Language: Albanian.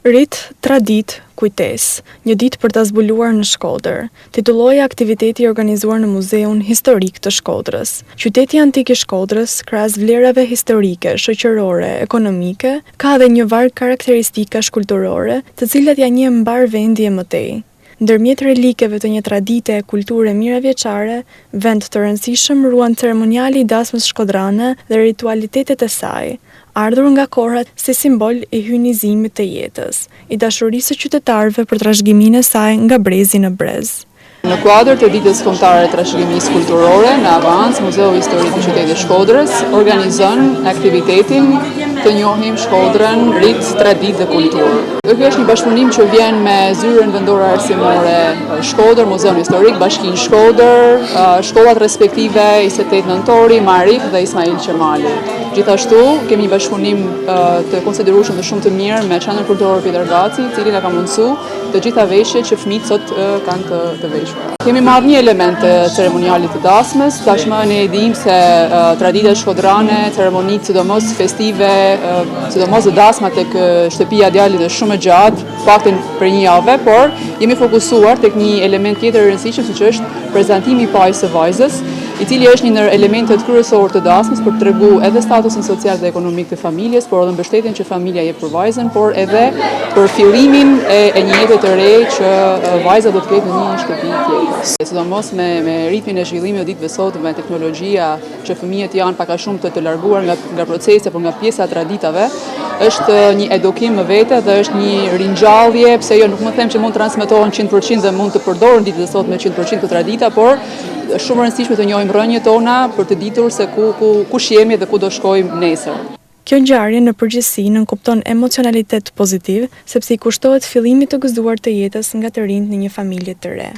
Rit, tradit, kujtes, një ditë për ta zbuluar në Shkodër, titulloi aktiviteti organizuar në Muzeun Historik të Shkodrës. Qyteti antik i Shkodrës, krahas vlerave historike, shoqërore, ekonomike, ka edhe një varg karakteristikash kulturore, të cilat ja njeh mbar vendi e mëtej. Ndërmjet relikeve të një tradite e kulture mijëravjeçare, vend të rëndësishëm ruan ceremoniali i dasmës shkodrane dhe ritualitetet e saj, ardhur nga kohrat si simbol i hynizimit të jetës, i dashurisë së qytetarëve për trashëgiminë e saj nga brezi në brez. Në kuadër të ditës kombëtare të trashëgimisë kulturore, në avancë, Muzeu Historik i Qytetit Shkodrës organizon aktivitetin të njohim Shkodrën, rit, traditë dhe kulturë. Ky është një bashkëpunim që vjen me zyrën vendore arsimore Shkodër, Muzeun Historik, Bashkinë Shkodër, shkollat respektive 28 Nëntori, Marik dhe Ismail Qemali. Gjithashtu kemi një bashkëpunim të konsiderueshëm dhe shumë të mirë me Qendrën Kulturore Pjetër Gaci, i cili na ka mundsuar të gjitha veshjet që fëmijët sot kanë të veshura. Kemi marrë një element të ceremonialit të dasmës, tashmë ne e dimë se traditat shkodrane, ceremonitë sidomos festive, sidomos dhe dasma tek shtëpia e djalit është shumë e gjatë, paktën për një javë, por jemi fokusuar tek një element tjetër i rëndësishëm, siç është prezantimi i pajisë së vajzës, i cili është një ndër elementet kryesor të dasmës për të treguar edhe statusin social dhe ekonomik të familjes, por edhe mbështetjen që familja jep për vajzën, por edhe për fillimin e një jete të re që vajza do të ketë në një shtëpi tjetër. Sidomos me ritmin e zhvillimit të ditëve sot me teknologjia që fëmijët janë pak a shumë të larguar nga procesi apo nga pjesa e traditave, është një edukim më vete dhe është një ringjallje, pse jo, nuk më them që mund të transmetohen 100% dhe mund të përdoren ditët e sot me 100% të tradita, por është shumë e rëndësishme të njohim rrënjët tona për të ditur se kush jemi dhe ku do shkojmë nesër. Kjo ngjarje në përgjithësi nënkupton emocionalitet pozitiv, sepse i kushtohet fillimit të gëzuar të jetës nga të rinjt në një familje të re.